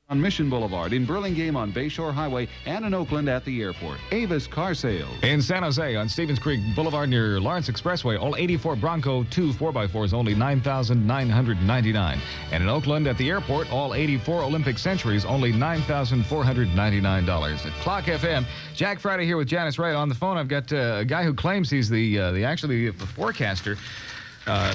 On Mission Boulevard, in Burlingame on Bayshore Highway, and in Oakland at the airport. Avis Car Sales. In San Jose on Stevens Creek Boulevard near Lawrence Expressway, all 84 Bronco 2 4x4s only $9,999. And in Oakland at the airport, all 84 Olympic Centuries only $9,499. At KLOK FM, Jack Friday here with Janice Wright. On the phone, I've got a guy who claims he's the forecaster.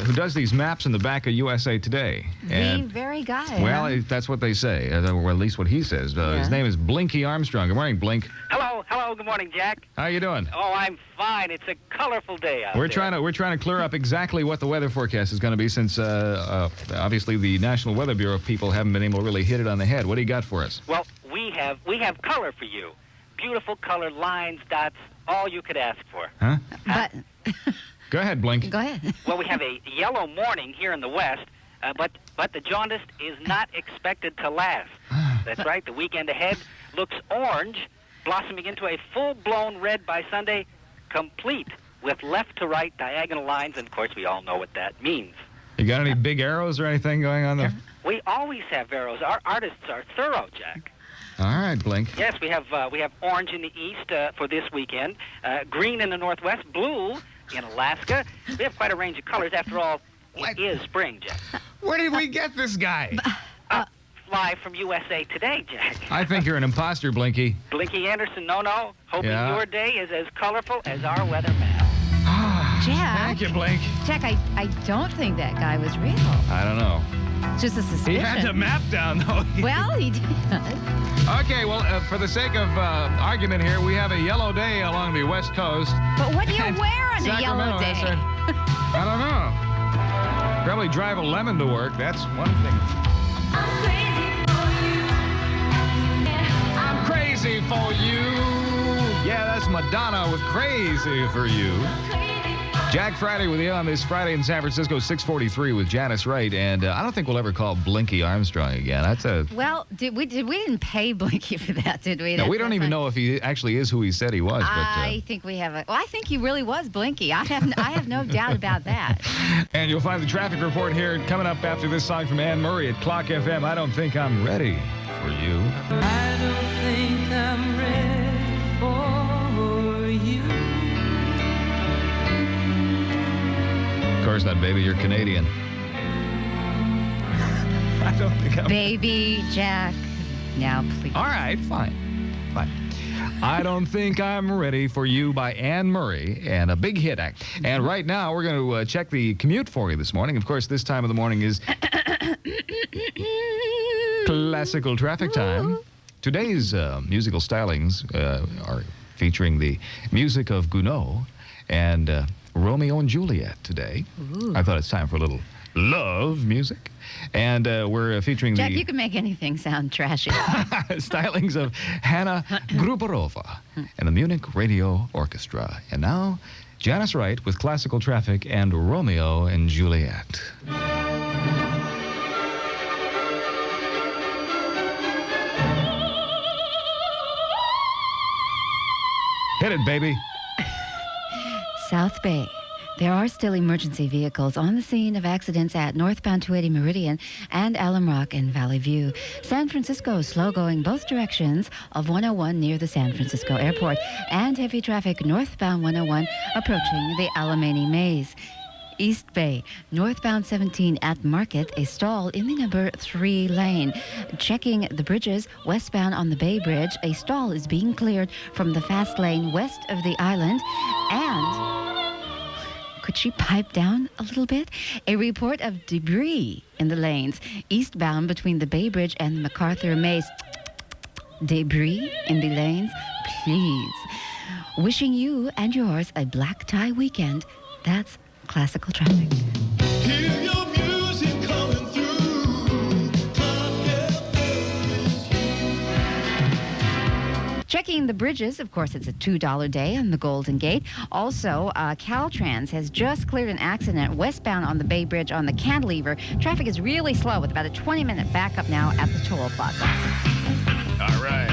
Who does these maps in the back of USA Today. And, the very guy. Well, that's what they say, or at least what he says. His name is Blinky Armstrong. Good morning, Blink. Hello, good morning, Jack. How you doing? Oh, I'm fine. It's a colorful day out there. We're trying to clear up exactly what the weather forecast is going to be, since obviously the National Weather Bureau people haven't been able to really hit it on the head. What do you got for us? Well, we have color for you. Beautiful color, lines, dots, all you could ask for. Huh? But Go ahead, Blink. go ahead. Well, we have a yellow morning here in the west, but the jaundice is not expected to last. That's right. The weekend ahead looks orange, blossoming into a full-blown red by Sunday, complete with left-to-right diagonal lines, and, of course, we all know what that means. You got any big arrows or anything going on there? We always have arrows. Our artists are thorough, Jack. All right, Blink. Yes, we have orange in the east for this weekend, green in the northwest, blue in Alaska. We have quite a range of colors. After all, it is spring, Jack. Where did we get this guy? Live from USA Today, Jack. I think you're an imposter, Blinky. Blinky Anderson, no. Hoping Yeah. your day is as colorful as our weather map. Jack. Thank you, Blink. Jack, I don't think that guy was real. I don't know. Just a suspicion. He had the map down, though. Well, he did. Okay, well, for the sake of argument here, we have a yellow day along the West Coast. But what do you And wear on a Sacramento yellow day? has a- I don't know. Probably drive a lemon to work. That's one thing. I'm crazy for you. Yeah, that's Madonna with Crazy for You. Jack Friday with you on this Friday in San Francisco, 6:43 with Janice Wright, and I don't think we'll ever call Blinky Armstrong again. That's a Well, we didn't pay Blinky for that, did we? no. We don't even know if he actually is who he said he was. I think we have I think he really was Blinky. I have no doubt about that. And you'll find the traffic report here coming up after this song from Anne Murray at KLOK FM. I don't think I'm ready for you. I don't think I'm ready for you. Of course not, baby. You're Canadian. I don't think I'm... Baby Jack, now please. All right, fine. I don't think I'm ready for you by Anne Murray, and a big hit act. And right now, we're going to check the commute for you this morning. Of course, this time of the morning is classical traffic time. Today's musical stylings are featuring the music of Gounod and Romeo and Juliet today. Ooh. I thought it's time for a little love music. And we're featuring Jack, the you can make anything sound trashy. stylings of Hanna Gruberova and the Munich Radio Orchestra. And now, Janice Wright with classical traffic and Romeo and Juliet. Hit it, baby. South Bay. There are still emergency vehicles on the scene of accidents at northbound 280 Meridian and Alum Rock and Valley View. San Francisco slow going both directions of 101 near the San Francisco airport, and heavy traffic northbound 101 approaching the Alamany Maze. East Bay, northbound 17 at Market, a stall in the number 3 lane. Checking the bridges, westbound on the Bay Bridge, a stall is being cleared from the fast lane west of the island. And could she pipe down a little bit? A report of debris in the lanes eastbound between the Bay Bridge and the MacArthur Maze. Debris in the lanes, please. Wishing you and yours a black tie weekend. That's classical traffic. Hear your music coming through. Checking the bridges, of course, it's a $2 day on the Golden Gate. Also, Caltrans has just cleared an accident westbound on the Bay Bridge on the Cantilever. Traffic is really slow with about a 20-minute backup now at the toll plaza. All right.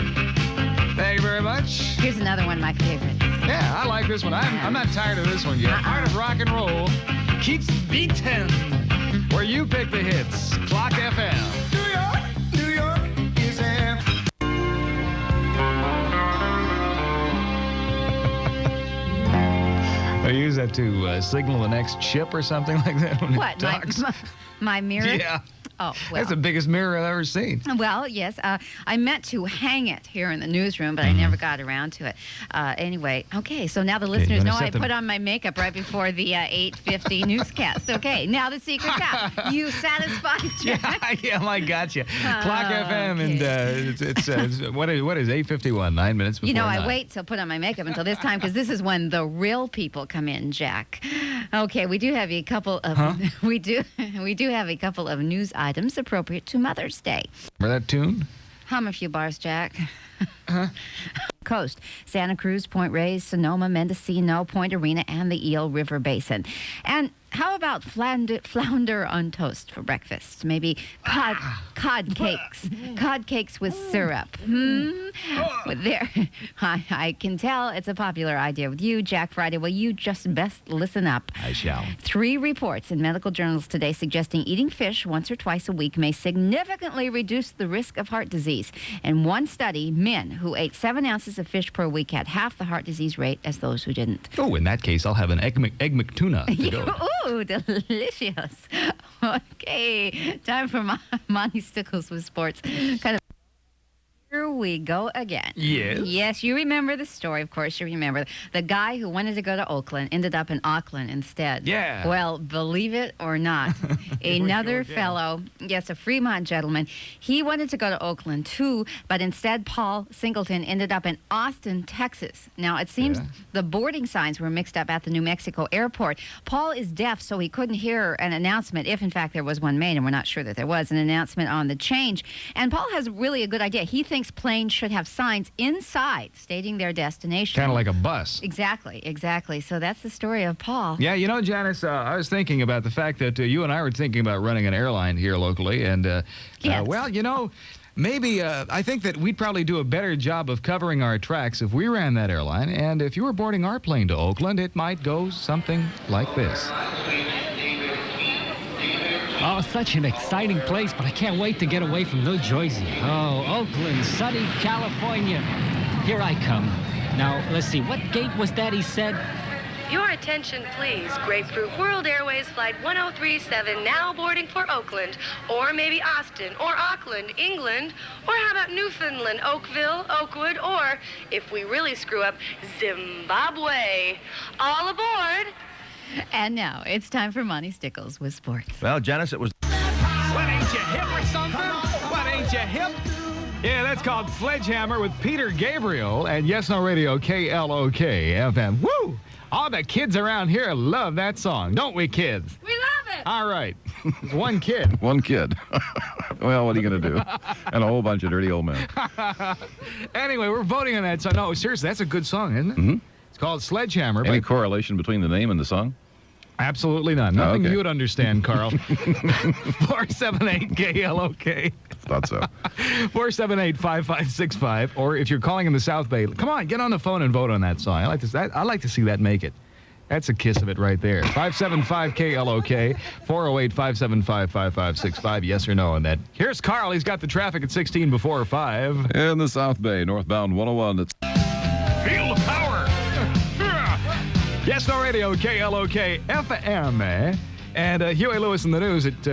Thank you very much. Here's another one of my favorites. Yeah, I like this one. I'm not tired of this one yet. Part of rock and roll keeps beating. Where you pick the hits. KLOK FM. New York is an use that to signal the next ship or something like that when What? it docks? My mirror? Yeah. Oh, well. That's the biggest mirror I've ever seen. Well, yes. I meant to hang it here in the newsroom, but I never got around to it. Anyway, okay. So now the listeners know I put on my makeup right before the 8:50 newscast. Okay. Now the secret's out. You satisfied, Jack? Yeah, I got you. Clock FM, and it's what is 8:51? 9 minutes before. You know, I 9. wait till put on my makeup until this time because this is when the real people come in, Jack. Okay, we do have a couple of we do have a couple of news items appropriate to Mother's Day. Remember that tune? Hum a few bars, Jack. Coast, Santa Cruz, Point Reyes, Sonoma, Mendocino, Point Arena, and the Eel River Basin. And how about flounder on toast for breakfast? Maybe cod cakes. Cod cakes with syrup. There, I can tell it's a popular idea with you, Jack Friday. Well, you just best listen up. I shall. 3 reports in medical journals today suggesting eating fish once or twice a week may significantly reduce the risk of heart disease. In one study, men who ate 7 ounces of fish per week had half the heart disease rate as those who didn't. Oh, in that case, I'll have an egg McTuna to go. Ooh, delicious. Okay, time for Monty Stickles with sports. Kind of. Here we go again. Yes. Yes, you remember the story. Of course, you remember. The guy who wanted to go to Oakland ended up in Auckland instead. Yeah. Well, believe it or not, another fellow, yes, a Fremont gentleman, he wanted to go to Oakland too, but instead Paul Singleton ended up in Austin, Texas. Now, it seems the boarding signs were mixed up at the New Mexico airport. Paul is deaf, so he couldn't hear an announcement, if in fact there was one made, and we're not sure that there was, an announcement on the change. And Paul has really a good idea. He thinks planes should have signs inside stating their destination. Kind of like a bus. Exactly. So that's the story of Paul. Yeah, you know, Janice, I was thinking about the fact that you and I were thinking about running an airline here locally. And, Yes. well, you know, maybe I think that we'd probably do a better job of covering our tracks if we ran that airline. And if you were boarding our plane to Oakland, it might go something like this. Oh, such an exciting place, but I can't wait to get away from New Jersey. Oh, Oakland, sunny California. Here I come. Now, let's see, what gate was that he said? Your attention, please. Grapefruit World Airways Flight 1037 now boarding for Oakland, or maybe Austin, or Auckland, England, or how about Newfoundland, Oakville, Oakwood, or, if we really screw up, Zimbabwe. All aboard! And now it's time for Monty Stickles with sports. Well, Janice, it was... What, ain't you hip or something? What, ain't you hip? Yeah, that's called Sledgehammer with Peter Gabriel and Yes No Radio KLOK FM. Woo! All the kids around here love that song, don't we, kids? We love it! All right. One kid. One kid. Well, what are you going to do? And a whole bunch of dirty old men. Anyway, we're voting on that song. No, seriously, that's a good song, isn't it? Mm-hmm. It's called Sledgehammer. Any but correlation between the name and the song? absolutely none. Nothing okay. you would understand, Carl. 478 KLOK. Thought so. 478-5565. Or if you're calling in the South Bay, come on, get on the phone and vote on that song. I like to see that make it. That's a kiss of it right there. 575 KLOK, 408-575-5565. Yes or no on that. Here's Carl. He's got the traffic at 16 before 5. In the South Bay, northbound 101. It's Feel the power. Yes, no radio, KLOK, FM. And Huey Lewis in the news at,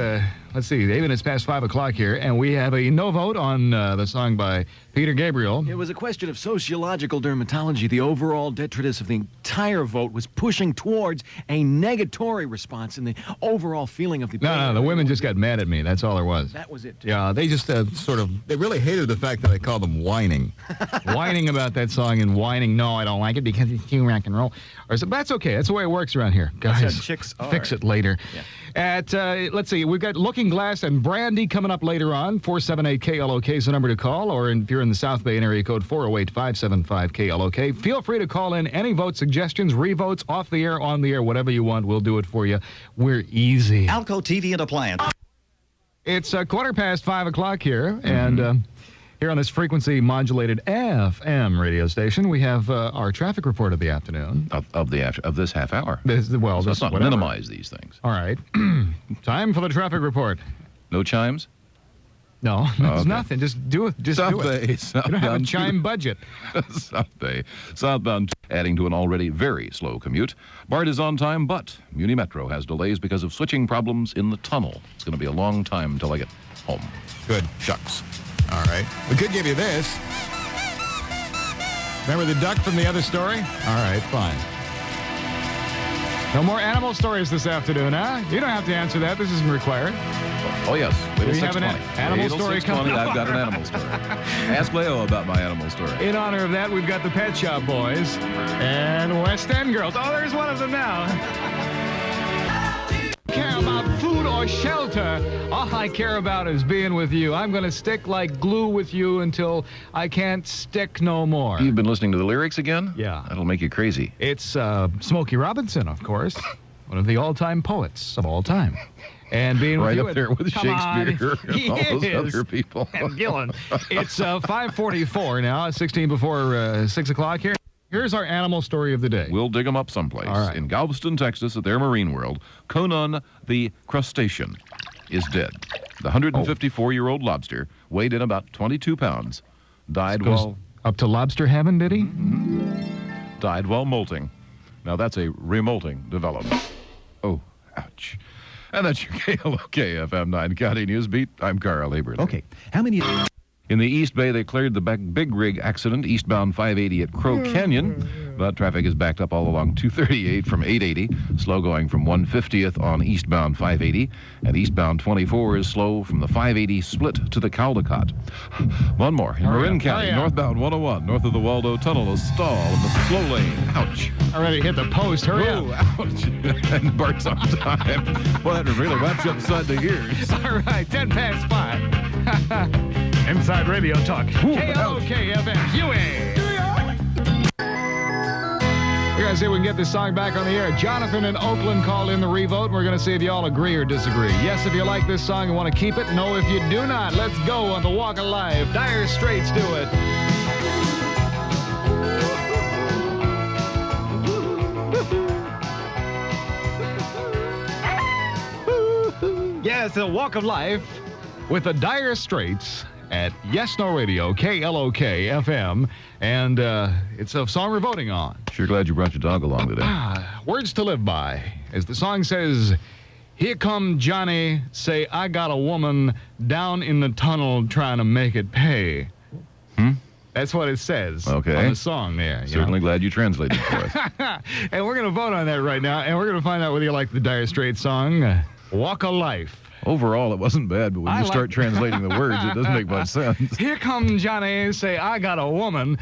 let's see, 8 minutes past 5 o'clock here. And we have a no vote on the song by Peter Gabriel. It was a question of sociological dermatology. The overall detritus of the entire vote was pushing towards a negatory response in the overall feeling of the... No, the women just got mad at me. That's all there was. That was it. Yeah, they just they really hated the fact that I called them whining. Whining about that song and whining, no, I don't like it because it's too rock and roll. But that's okay. That's the way it works around here. Guys, That's how chicks are. Fix it later. Yeah. At, let's see, we've got Looking Glass and Brandy coming up later on. 478-KLOK is the number to call, or if you're in the South Bay, area code 408-575-KLOK. Feel free to call in any vote suggestions, revotes, off the air, on the air, whatever you want. We'll do it for you. We're easy. Alco TV and Appliance. It's 5:15 o'clock here, and here on this frequency-modulated FM radio station, we have our traffic report of the afternoon. of this half hour. So let's not whatever. minimize these things. All right. Time for the traffic report. No chimes? No, it's Okay. nothing. Just do it. Just South do it. Bay, You don't have a southbound chime budget. South Bay, southbound, adding to an already very slow commute. BART is on time, but Muni Metro has delays because of switching problems in the tunnel. It's going to be a long time until I get home. Good. Shucks. All right. We could give you this. Remember the duck from the other story? All right, fine. No more animal stories this afternoon, huh? You don't have to answer that. This isn't required. Oh, yes. Wait till Do you have an 6:20. animal Wait till story 6:20, coming up? I've got an animal story. Ask Leo about my animal story. In honor of that, we've got the Pet Shop Boys and West End Girls. Oh, there's one of them now. Care about food or shelter. All I care about is being with you. I'm going to stick like glue with you until I can't stick no more. You've been listening to the lyrics again? Yeah. That'll make you crazy. It's Smokey Robinson, of course, one of the all-time poets of all time. And being Right with up you, there with come on, Shakespeare he and all those is. other people. And Gillen. It's 5:44 now, 16 before 6 o'clock here. Here's our animal story of the day. We'll dig them up someplace. All right. In Galveston, Texas, at their marine world, Conan the crustacean is dead. The 154-year-old lobster weighed in about 22 pounds. Died Goes while up to lobster heaven, did he? died while molting. Now that's a remolting development. Oh, ouch. And that's your KLOK FM 9 County News Beat. I'm Carl Abert. Okay, how many... In the East Bay, they cleared the big rig accident eastbound 580 at Crow Canyon, but traffic is backed up all along 238 from 880, slow going from 150th on eastbound 580, and eastbound 24 is slow from the 580 split to the Caldecott. One more. In Marin County, northbound 101, north of the Waldo Tunnel, a stall in the slow lane. Ouch. Already hit the post. Hurry up. Ouch. And Bart's on time. Well, that really wraps you upside the ears. All right, 10 past 5. Inside Radio Talk. KLOK FM, Huey. We're going to see if we can get this song back on the air. Jonathan in Oakland called in the revote. We're going to see if you all agree or disagree. Yes, if you like this song and want to keep it. No, if you do not. Let's go on the Walk of Life. Dire Straits do it. Yes, the Walk of Life with the Dire Straits at Yes No Radio, KLOK FM, and it's a song we're voting on. Sure glad you brought your dog along today. Words to live by. As the song says, here come Johnny, say I got a woman down in the tunnel trying to make it pay. That's what it says on the song there. Certainly glad you translated for us. And we're going to vote on that right now, and we're going to find out whether you like the Dire Straits song, Walk of Life. Overall, it wasn't bad, but when you start translating the words, it doesn't make much sense. Here come Johnny, say I got a woman.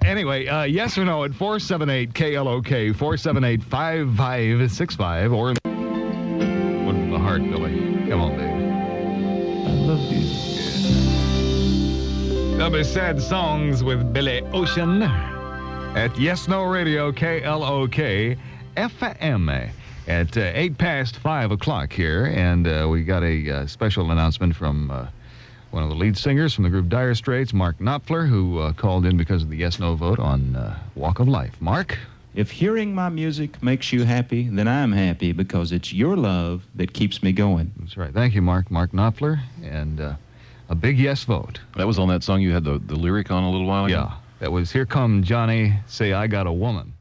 Anyway, yes or no at 478-KLOK, 478-5565, or one from the heart, Billy. Come on, baby. I love you. There'll be sad songs with Billy Ocean at Yes No Radio, KLOK FM. At 8 past 5 o'clock here, and we got a special announcement from one of the lead singers from the group Dire Straits, Mark Knopfler, who called in because of the yes-no vote on Walk of Life. Mark? If hearing my music makes you happy, then I'm happy because it's your love that keeps me going. That's right. Thank you, Mark. Mark Knopfler, and a big yes vote. That was on that song you had the lyric on a little while ago? Yeah. That was Here Come Johnny, Say I Got a Woman.